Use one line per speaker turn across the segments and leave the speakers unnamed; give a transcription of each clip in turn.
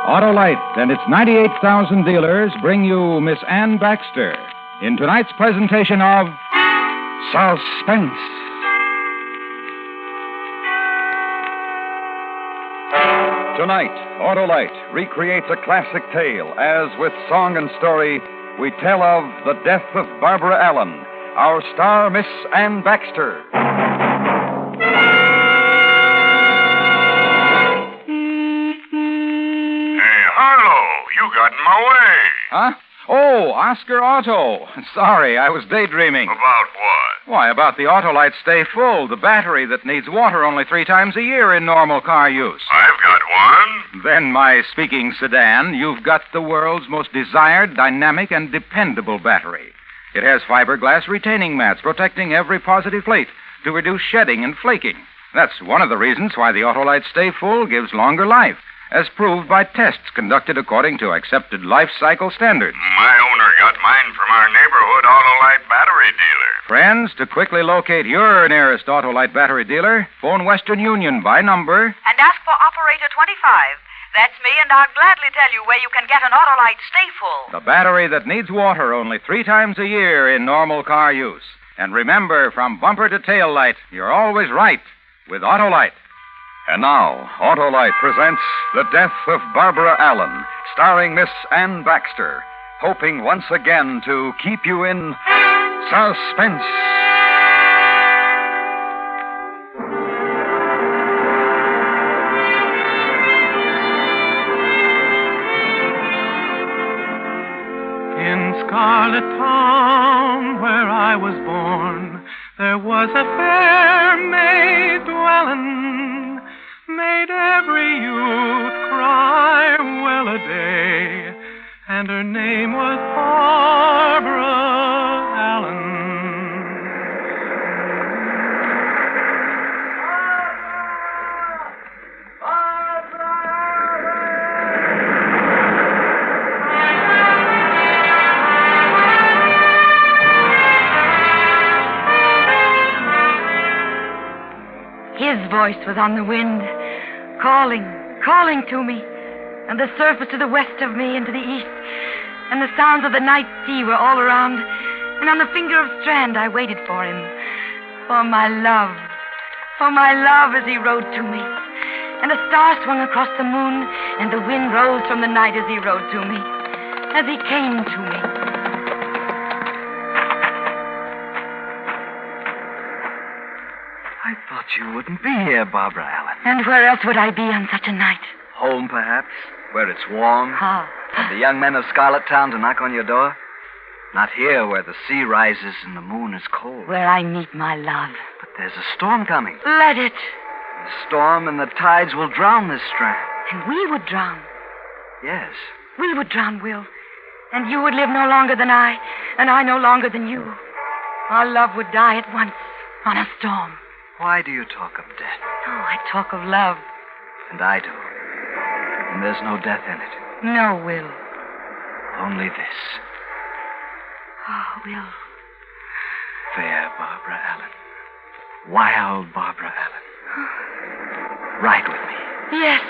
Autolite and its 98,000 dealers bring you Miss Ann Baxter in tonight's presentation of Suspense. Tonight, Autolite recreates a classic tale as, with song and story, we tell of the death of Barbara Allen, our star, Miss Ann Baxter.
You got in my way.
Huh? Oh, Oscar Otto. Sorry, I was daydreaming.
About what?
Why, about the Autolite Stay Full, the battery that needs water only 3 times a year in normal car use.
I've got one.
Then, my speaking sedan, you've got the world's most desired, dynamic, and dependable battery. It has fiberglass retaining mats protecting every positive plate to reduce shedding and flaking. That's one of the reasons why the Autolite Stay Full gives longer life, as proved by tests conducted according to accepted life cycle standards.
My owner got mine from our neighborhood Autolite battery dealer.
Friends, to quickly locate your nearest Autolite battery dealer, phone Western Union by number
and ask for Operator 25. That's me, and I'll gladly tell you where you can get an Autolite Stay Full.
the battery that needs water only 3 times a year in normal car use. And remember, from bumper to tail light, you're always right with Autolite. And now, Autolite presents The Death of Barbara Allen, starring Miss Ann Baxter, hoping once again to keep you in suspense.
In Scarlet Town, where I was born, there was a fair maid dwelling, made every youth cry well a day, and her name was Barbara Allen.
His voice was on the wind, calling to me, and the surf was to the west of me and to the east, and the sounds of the night sea were all around, and on the finger of strand I waited for him, for my love as he rode to me, and a star swung across the moon, and the wind rose from the night as he rode to me, as he came to me.
I thought you wouldn't be here, Barbara Allen.
And where else would I be on such a night?
Home, perhaps, where it's warm.
Ah.
And the young men of Scarlet Town to knock on your door. Not here, where the sea rises and the moon is cold.
Where I meet my love.
But there's a storm coming.
Let it.
The storm and the tides will drown this strand.
And we would drown.
Yes.
We would drown, Will. And you would live no longer than I, and I no longer than you. Our love would die at once on a storm.
Why do you talk of death?
Oh, I talk of love.
And I do. And there's no death in it.
No, Will.
Only this.
Oh, Will.
Fair Barbara Allen. Wild Barbara Allen. Ride with me.
Yes.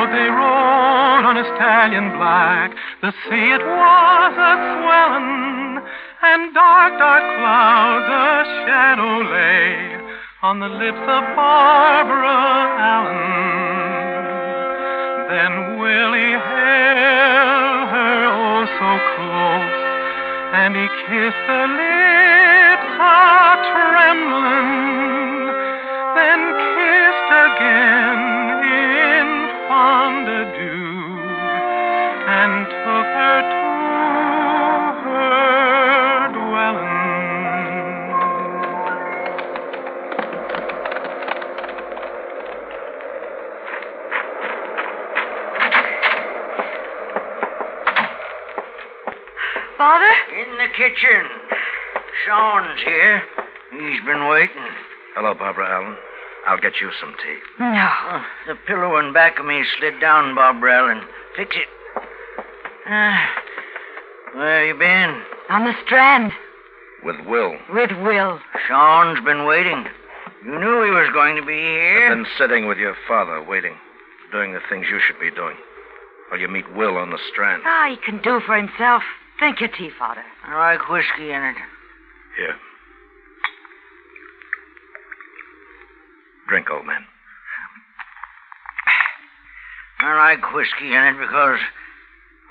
They rode on a stallion black. The sea it was a-swellin', and dark clouds a shadow lay on the lips of Barbara Allen. Then Willie held her oh so close, and he kissed her lips a-tremblin', then kissed again in fond adieu, and took her to her dwelling.
Father?
In the kitchen. Sean's here. He's been waiting.
Hello, Barbara Allen. I'll get you some tea.
No.
Oh, the pillow in back of me slid down, Bob Allen. Fix it. Where you been?
On the strand.
With Will.
With Will.
Sean's been waiting. You knew he was going to be here.
I've been sitting with your father, waiting, doing the things you should be doing, while you meet Will on the strand.
Ah, he can do for himself. Drink your tea, Father.
I like whiskey in it.
Here. Drink, old man.
I like whiskey in it because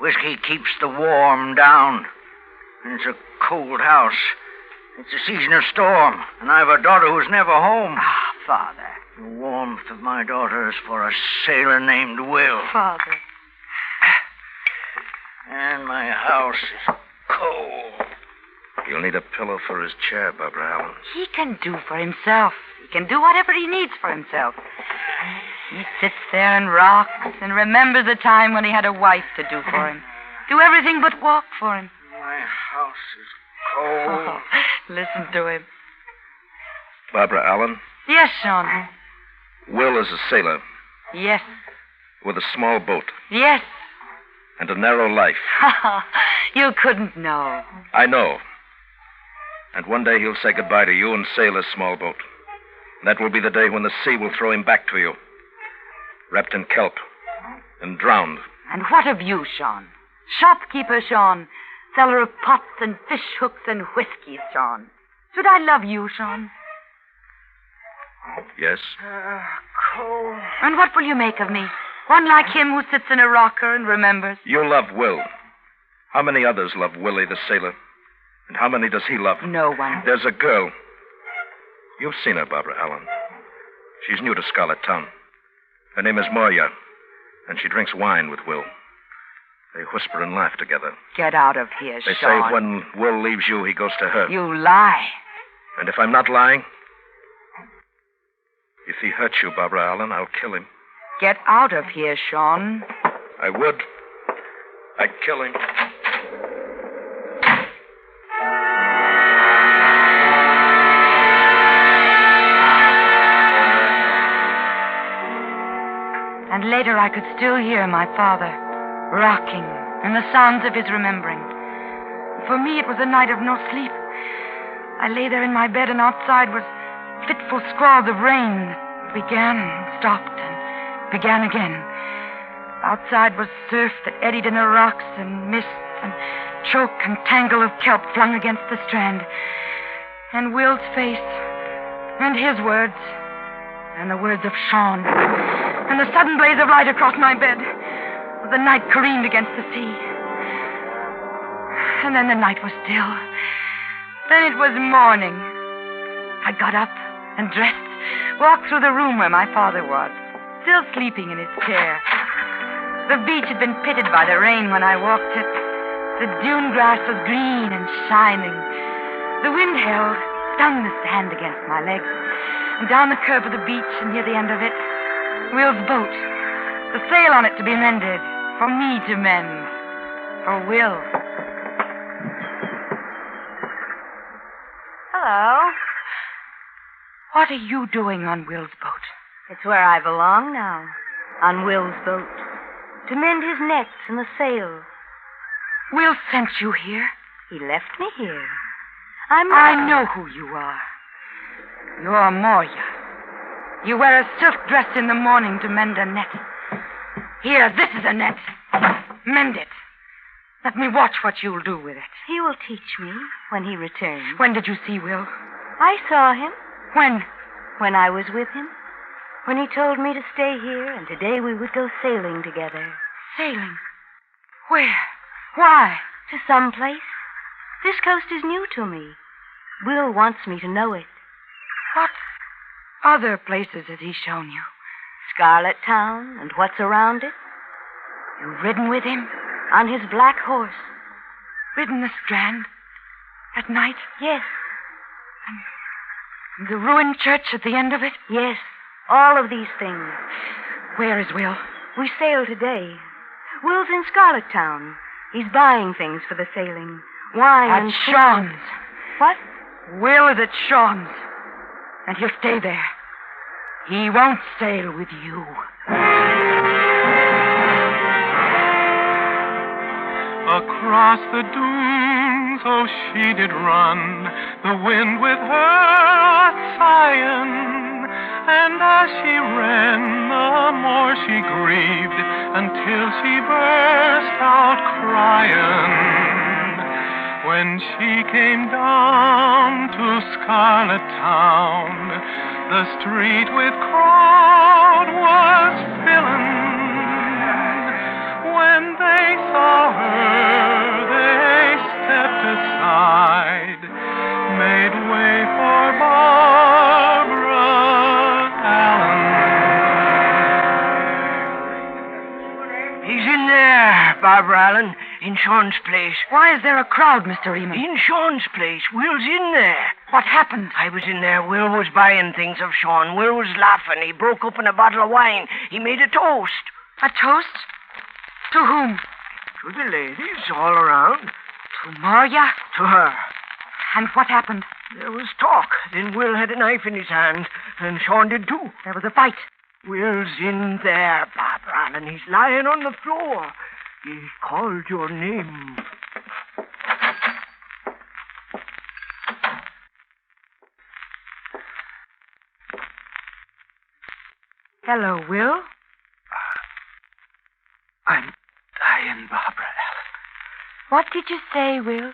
whiskey keeps the warm down. And it's a cold house. It's a season of storm, and I have a daughter who's never home.
Ah, Father.
The warmth of my daughter is for a sailor named Will.
Father.
And my house is cold.
You'll need a pillow for his chair, Barbara Allen.
He can do for himself. He can do whatever he needs for himself. He sits there and rocks and remembers the time when he had a wife to do for him. Do everything but walk for him.
My house is cold.
Oh, listen to him.
Barbara Allen,
Yes, Sean.
Will is a sailor
Yes.
with a small boat
Yes.
and a narrow life.
You couldn't know.
I know. And one day he'll say goodbye to you and sail his small boat. That will be the day when the sea will throw him back to you, wrapped in kelp and drowned.
And what of you, Sean? Shopkeeper Sean, seller of pots and fish hooks and whiskey, Sean. Should I love you, Sean?
Yes?
Cold.
And what will you make of me? One like him who sits in a rocker and remembers.
You love Will. How many others love Willie the sailor? And how many does he love?
No one.
There's a girl. You've seen her, Barbara Allen. She's new to Scarlet Town. Her name is Moya, and she drinks wine with Will. They whisper and laugh together.
Get out of here,
They
Sean.
say when Will leaves you, he goes to her.
You lie.
And if I'm not lying, if he hurts you, Barbara Allen, I'll kill him.
Get out of here, Sean.
I would. I'd kill him.
And later I could still hear my father rocking and the sounds of his remembering. For me, it was a night of no sleep. I lay there in my bed, and outside was fitful squalls of rain that began and stopped and began again. Outside was surf that eddied in the rocks and mist and choke and tangle of kelp flung against the strand. And Will's face and his words and the words of Sean and the sudden blaze of light across my bed as the night careened against the sea. And then the night was still. Then it was morning. I got up and dressed, walked through the room where my father was, still sleeping in his chair. The beach had been pitted by the rain when I walked it. The dune grass was green and shining. The wind held, stung the sand against my legs. And down the curve of the beach and near the end of it, Will's boat, the sail on it to be mended, for me to mend, for Will.
Hello.
What are you doing on Will's boat?
It's where I belong now, on Will's boat, to mend his nets and the sail.
Will sent you here?
He left me here.
I know who you are. You're Moya. You wear a silk dress in the morning to mend a net. Here, this is a net. Mend it. Let me watch what you'll do with it.
He will teach me when he returns.
When did you see Will?
I saw him.
When?
When I was with him. When he told me to stay here, and today we would go sailing together.
Sailing? Where? Why?
To some place. This coast is new to me. Will wants me to know it.
What other places has he shown you?
Scarlet Town and what's around it.
You've ridden with him?
On his black horse.
Ridden the strand? At night?
Yes.
And the ruined church at the end of it?
Yes. All of these things.
Where is Will?
We sail today. Will's in Scarlet Town. He's buying things for the sailing. Wine
At
and
Sean's.
What?
Will is at Sean's. And he'll stay there. He won't sail with you.
Across the dunes, oh, she did run, the wind with her a-sighing. And as she ran, the more she grieved, until she burst out crying. When she came down to Scarlet Town, the street with crowd was filling. When they saw her, they stepped aside, made way for Barbara Allen.
He's in there, Barbara Allen, in Sean's place.
Why is there a crowd, Mr. Eamon?
In Sean's place. Will's in there.
What happened?
I was in there. Will was buying things of Sean. Will was laughing. He broke open a bottle of wine. He made a toast.
A toast? To whom?
To the ladies all around.
To Maria?
To her.
And what happened?
There was talk. Then Will had a knife in his hand, and Sean did too.
There was a fight.
Will's in there, Barbara Allen. He's lying on the floor. He called your name.
Hello, Will.
I'm dying, Barbara Allen.
What did you say, Will?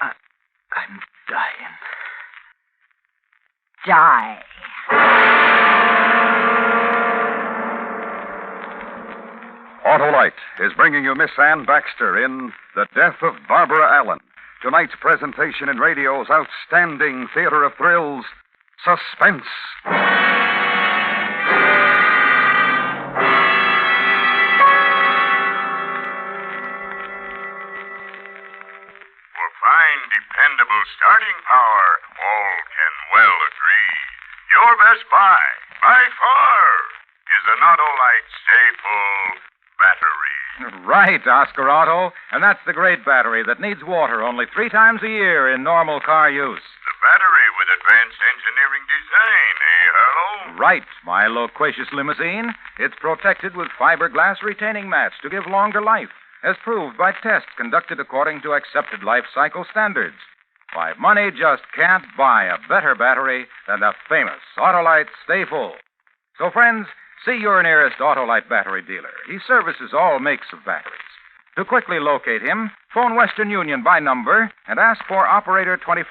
I'm dying.
Die.
Autolite is bringing you Miss Ann Baxter in The Death of Barbara Allen. Tonight's presentation in radio's outstanding theater of thrills, Suspense.
For fine, dependable starting power, all can well agree. Your best buy, by far, is an Autolite Stay-Full battery.
Right, Oscar Otto. And that's the great battery that needs water only 3 times a year in normal car use.
The battery with advanced engineering design, Harlow?
Right, my loquacious limousine. It's protected with fiberglass retaining mats to give longer life, as proved by tests conducted according to accepted life cycle standards. Why, money just can't buy a better battery than the famous Autolite Stay Full. So, friends, see your nearest Autolite battery dealer. He services all makes of batteries. To quickly locate him, phone Western Union by number and ask for Operator 25.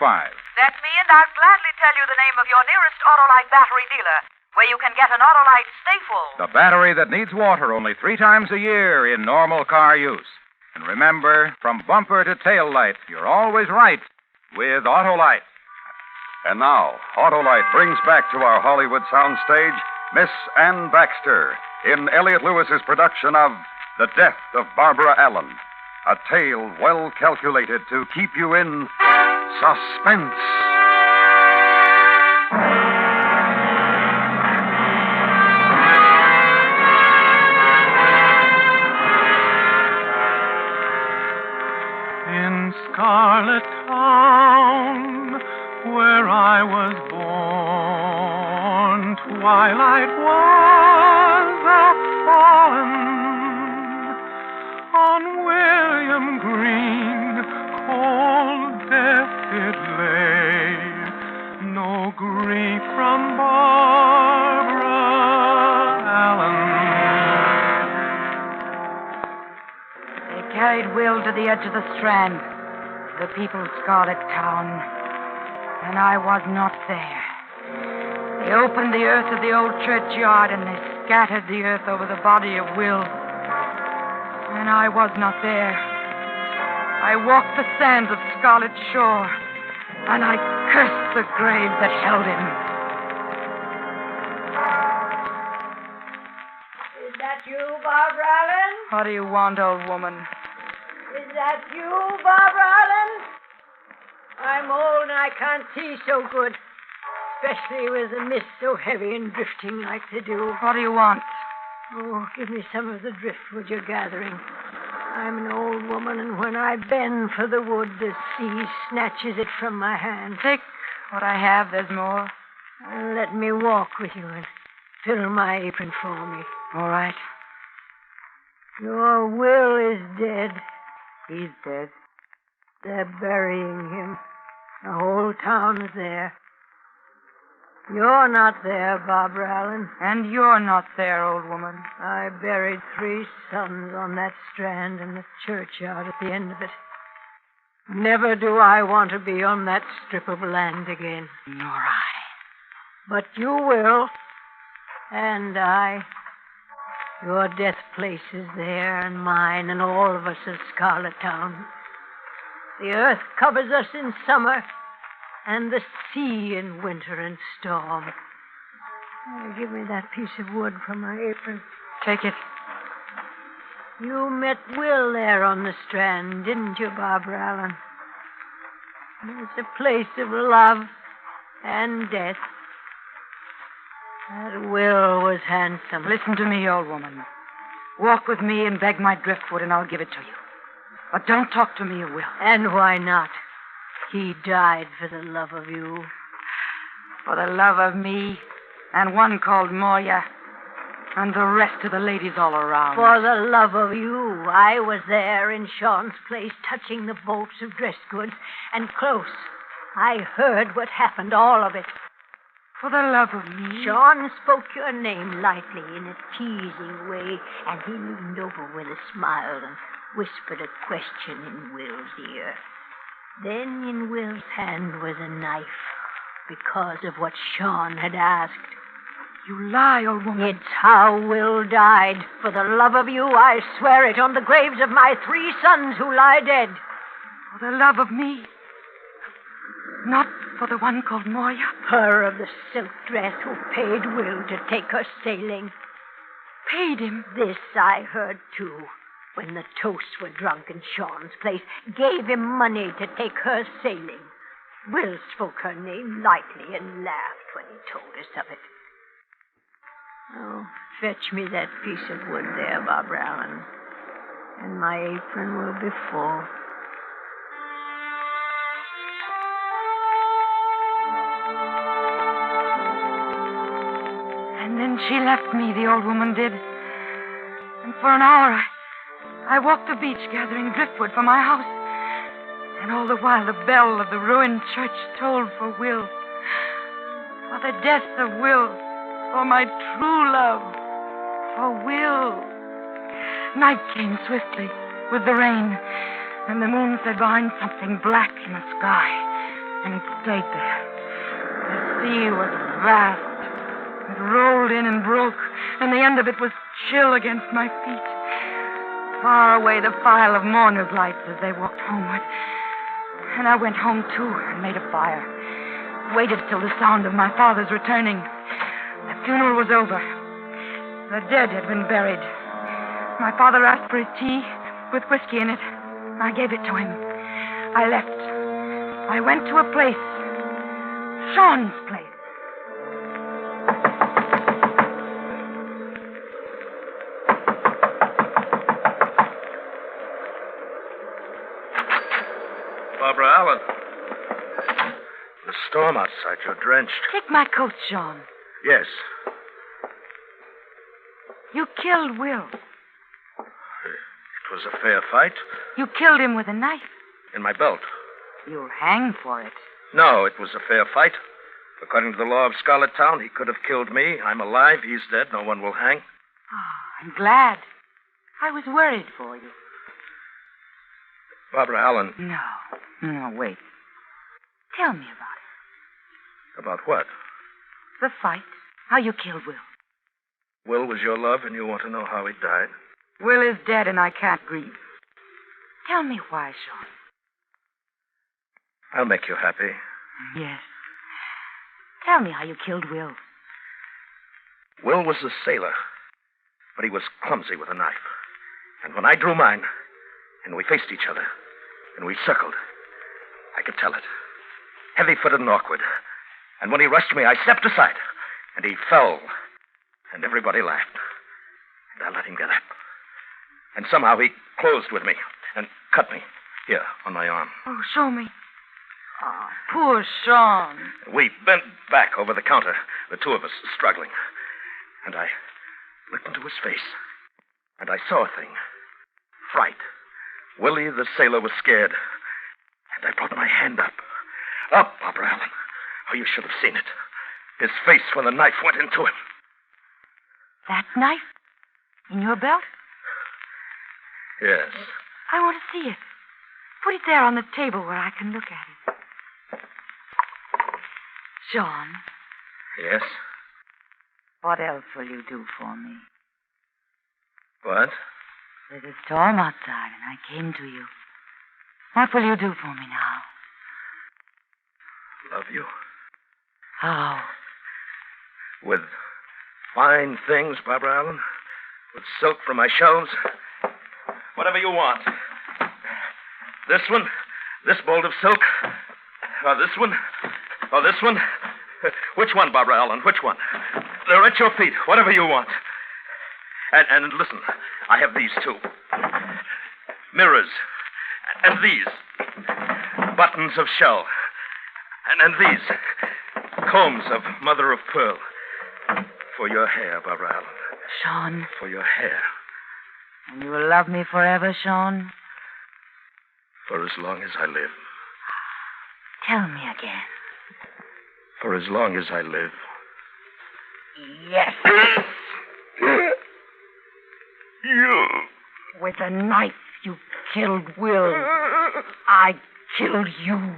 That's me, and I'll gladly tell you the name of your nearest Autolite battery dealer, where you can get an Autolite Stay Full.
The battery that needs water only 3 times a year in normal car use. And remember, from bumper to tail light, you're always right with Autolite. And now, Autolite brings back to our Hollywood soundstage Miss Ann Baxter in Elliot Lewis's production of The Death of Barbara Allen, a tale well calculated to keep you in suspense.
In Scarlet Town, where I was born, twilight was a-fallen. On William Green, cold death it lay. No grief from Barbara Allen.
They carried Will to the edge of the Strand, the people's Scarlet Town, and I was not there. They opened the earth of the old churchyard, and they scattered the earth over the body of Will, and I was not there. I walked the sands of Scarlet Shore, and I cursed the grave that held him.
Is that you, Barbara Allen?
What do you want, old woman?
Is that you, Barbara Allen? I'm old and I can't see so good, especially with the mist so heavy and drifting like they do.
What do you want?
Oh, give me some of the driftwood you're gathering. I'm an old woman, and when I bend for the wood, the sea snatches it from my hand.
Take what I have, there's more.
Let me walk with you and fill my apron for me.
All right.
Your Will is dead.
He's dead.
They're burying him. The whole town's there. You're not there, Barbara Allen.
And you're not there, old woman.
I buried 3 sons on that strand in the churchyard at the end of it. Never do I want to be on that strip of land again.
Nor I.
But you will. And I. Your death place is there, and mine, and all of us of Scarlet Town. The earth covers us in summer, and the sea in winter and storm. Give me that piece of wood from my apron.
Take it.
You met Will there on the strand, didn't you, Barbara Allen? It's a place of love and death. That Will was handsome.
Listen to me, old woman. Walk with me and beg my driftwood, and I'll give it to you. But don't talk to me of Will.
And why not? He died for the love of you.
For the love of me, and one called Moya, and the rest of the ladies all around.
For the love of you, I was there in Sean's place, touching the bolts of dress goods, and close. I heard what happened, all of it.
For the love of me.
Sean spoke your name lightly in a teasing way, and he leaned over with a smile and whispered a question in Will's ear. Then in Will's hand was a knife, because of what Sean had asked.
You lie, old woman.
It's how Will died. For the love of you, I swear it on the graves of my 3 sons who lie dead.
For the love of me. Not for the one called Moya.
Her of the silk dress who paid Will to take her sailing.
Paid him?
This I heard, too, when the toasts were drunk in Sean's place. Gave him money to take her sailing. Will spoke her name lightly and laughed when he told us of it. Oh, fetch me that piece of wood there, Barbara Allen, and my apron will be full.
And then she left me, the old woman did. And for an hour, I walked the beach gathering driftwood for my house. And all the while, the bell of the ruined church tolled for Will. For the death of Will. For my true love. For Will. Night came swiftly with the rain, and the moon slid behind something black in the sky, and it stayed there. The sea was vast. It rolled in and broke, and the end of it was chill against my feet. Far away the file of mourners' lights as they walked homeward. And I went home, too, and made a fire. Waited till the sound of my father's returning. The funeral was over. The dead had been buried. My father asked for his tea with whiskey in it. I gave it to him. I left. I went to a place. Sean's place.
Barbara Allen. The storm outside. You're drenched.
Take my coat, Sean.
Yes.
You killed Will.
It was a fair fight.
You killed him with a knife.
In my belt.
You'll hang for it.
No, it was a fair fight. According to the law of Scarlet Town, he could have killed me. I'm alive. He's dead. No one will hang.
Oh, I'm glad. I was worried for you.
Barbara Allen.
No, wait. Tell me about it.
About what?
The fight. How you killed Will.
Will was your love, and you want to know how he died?
Will is dead, and I can't grieve. Tell me why, Sean.
I'll make you happy.
Yes. Tell me how you killed Will.
Will was a sailor, but he was clumsy with a knife. And when I drew mine, and we faced each other, and we circled, I could tell it. Heavy-footed and awkward. And when he rushed me, I stepped aside, and he fell, and everybody laughed. And I let him get up. And somehow he closed with me and cut me here on my arm.
Oh, show me. Oh, poor Sean.
We bent back over the counter, the two of us struggling. And I looked into his face, and I saw a thing. Fright. Willie the sailor was scared. And I brought my hand up. Up, Barbara Allen. Oh, you should have seen it. His face when the knife went into him.
That knife? In your belt?
Yes.
I want to see it. Put it there on the table where I can look at it. Sean.
Yes?
What else will you do for me?
What?
There's a storm outside, and I came to you. What will you do for me now?
Love you.
How?
With fine things, Barbara Allen. With silk from my shelves. Whatever you want. This one? This bolt of silk? Or this one? Or this one? Which one, Barbara Allen? Which one? They're at your feet. Whatever you want. And listen, I have these too. Mirrors. And these. Buttons of shell. And these. Combs of mother of pearl. For your hair, Barbara Allen.
Sean.
For your hair.
And you will love me forever, Sean?
For as long as I live.
Tell me again.
For as long as I live.
Yes.
You.
With a knife, you killed Will. I killed you.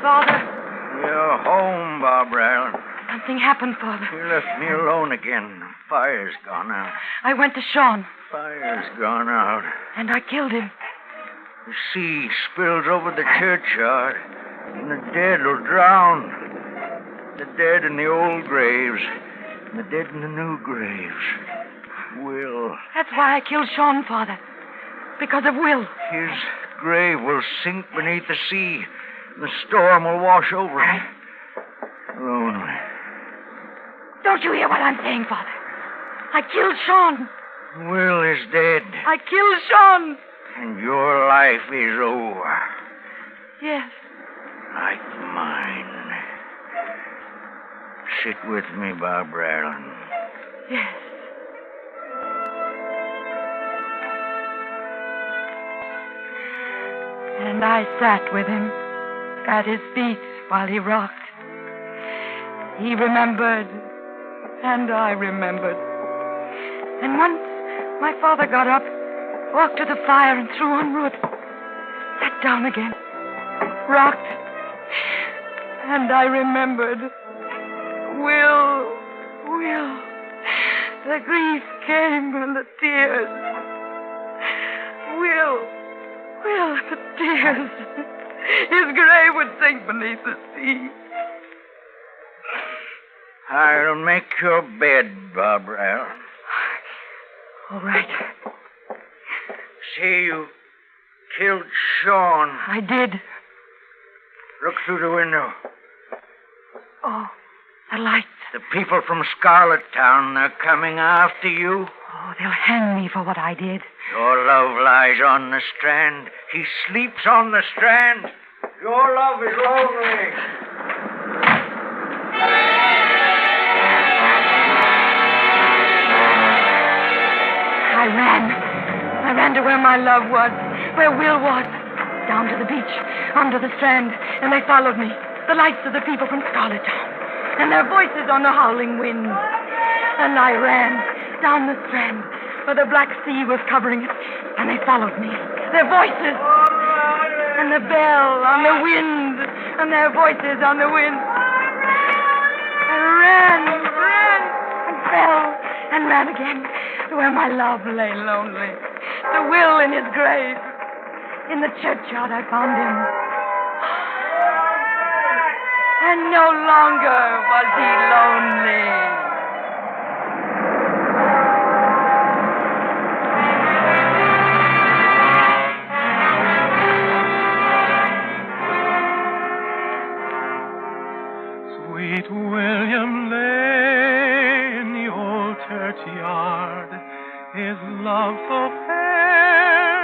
Father.
You're home, Barbara Allen.
Something happened, Father.
You left me alone again. The fire's gone out.
I went to Sean.
Fire's gone out.
And I killed him.
The sea spills over the churchyard, and the dead will drown. The dead in the old graves, and the dead in the new graves. Will.
That's why I killed Sean, Father. Because of Will.
His grave will sink beneath the sea. The storm will wash over it. Lonely.
Don't you hear what I'm saying, Father? I killed Sean.
Will is dead.
I killed Sean.
And your life is over.
Yes.
Like mine. Sit with me, Barbara Allen.
Yes. And I sat with him at his feet while he rocked. He remembered, and I remembered. And once my father got up, walked to the fire and threw on wood, sat down again, rocked, and I remembered. Will, the grief came and the tears. Will, the tears. His grave would sink beneath the sea.
I'll make your bed, Barbara Allen.
All right.
See, you killed Sean.
I did.
Look through the window.
Oh, the lights.
The people from Scarlet Town, they're coming after you.
Oh, they'll hang me for what I did.
Your love lies on the strand. He sleeps on the strand. Your love is lonely.
I ran to where my love was, where Will was, down to the beach, under the strand, and they followed me, the lights of the people from Scarlet Town, and their voices on the howling wind. And I ran down the strand, where the black sea was covering it, and they followed me, their voices, and the bell on the wind, and their voices on the wind. I ran, and fell, and ran again to where my love lay lonely, to Will in his grave. In the churchyard I found him. And no longer was he lonely.
Sweet William lay in the old churchyard, his love so fair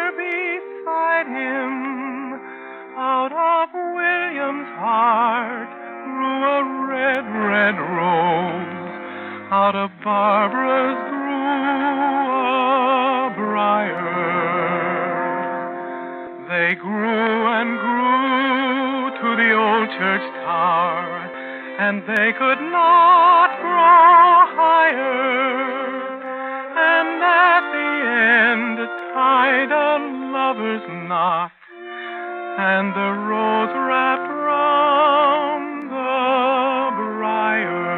heart grew a red, red rose. Out of Barbara's grew a briar. They grew and grew to the old church tower, and they could not grow higher. And at the end tied a lover's knot, and the rose wrapped round the briar.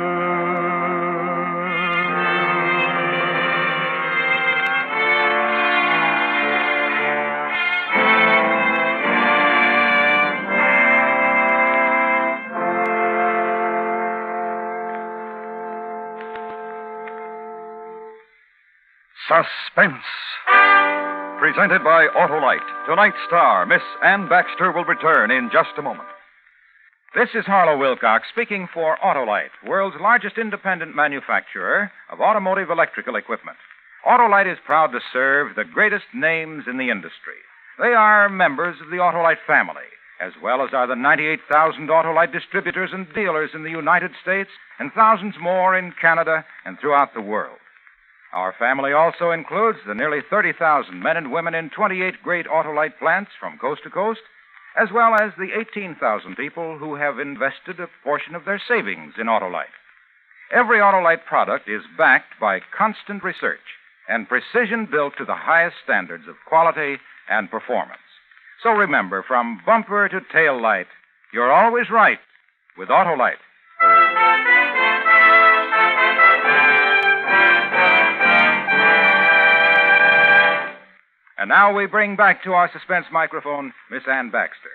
Suspense. Presented by Autolite. Tonight's star, Miss Ann Baxter, will return in just a moment. This is Harlow Wilcox speaking for Autolite, world's largest independent manufacturer of automotive electrical equipment. Autolite is proud to serve the greatest names in the industry. They are members of the Autolite family, as well as are the 98,000 Autolite distributors and dealers in the United States and thousands more in Canada and throughout the world. Our family also includes the nearly 30,000 men and women in 28 great Autolite plants from coast to coast, as well as the 18,000 people who have invested a portion of their savings in Autolite. Every Autolite product is backed by constant research and precision built to the highest standards of quality and performance. So remember, from bumper to tail light, you're always right with Autolite. And now we bring back to our suspense microphone Miss Ann Baxter.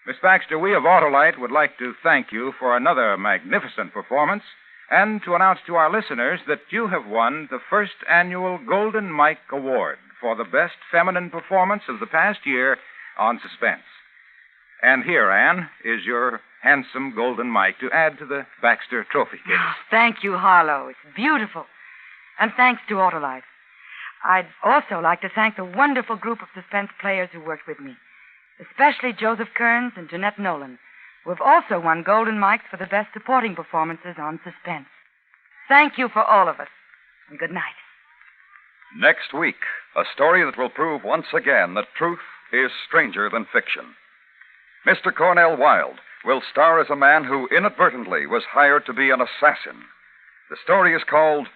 Miss Baxter, we of Autolite would like to thank you for another magnificent performance and to announce to our listeners that you have won the first annual Golden Mike Award for the best feminine performance of the past year on Suspense. And here, Ann, is your handsome Golden Mike to add to the Baxter trophy case.
Oh, thank you, Harlow. It's beautiful. And thanks to Autolite. I'd also like to thank the wonderful group of suspense players who worked with me, especially Joseph Kearns and Jeanette Nolan, who have also won Golden Mikes for the best supporting performances on Suspense. Thank you for all of us, and good night.
Next week, a story that will prove once again that truth is stranger than fiction. Mr. Cornell Wilde will star as a man who inadvertently was hired to be an assassin. The story is called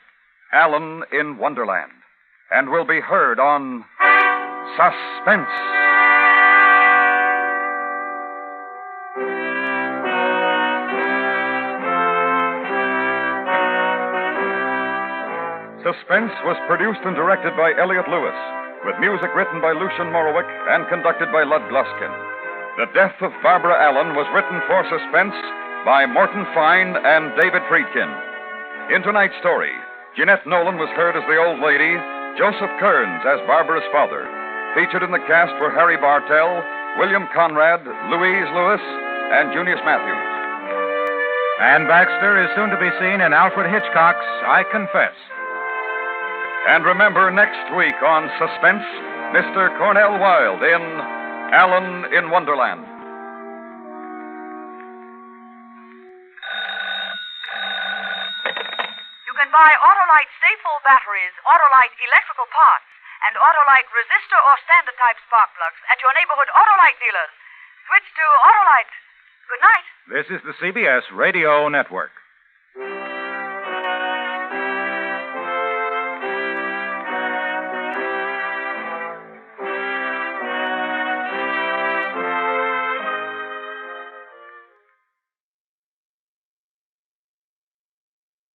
Alan in Wonderland, and will be heard on Suspense. Suspense was produced and directed by Elliot Lewis, with music written by Lucian Morowick and conducted by Lud Gluskin. The Death of Barbara Allen was written for Suspense by Morton Fine and David Friedkin. In tonight's story, Jeanette Nolan was heard as the old lady, Joseph Kearns as Barbara's father. Featured in the cast were Harry Bartell, William Conrad, Louise Lewis, and Junius Matthews. Ann Baxter is soon to be seen in Alfred Hitchcock's I Confess. And remember, next week on Suspense, Mr. Cornell Wilde in Alan in Wonderland.
You can buy Autolite Stay-Full batteries, Autolite electrical parts, and Autolite resistor or standard type spark plugs at your neighborhood Autolite dealers. Switch to Autolite. Good night.
This is the CBS Radio Network.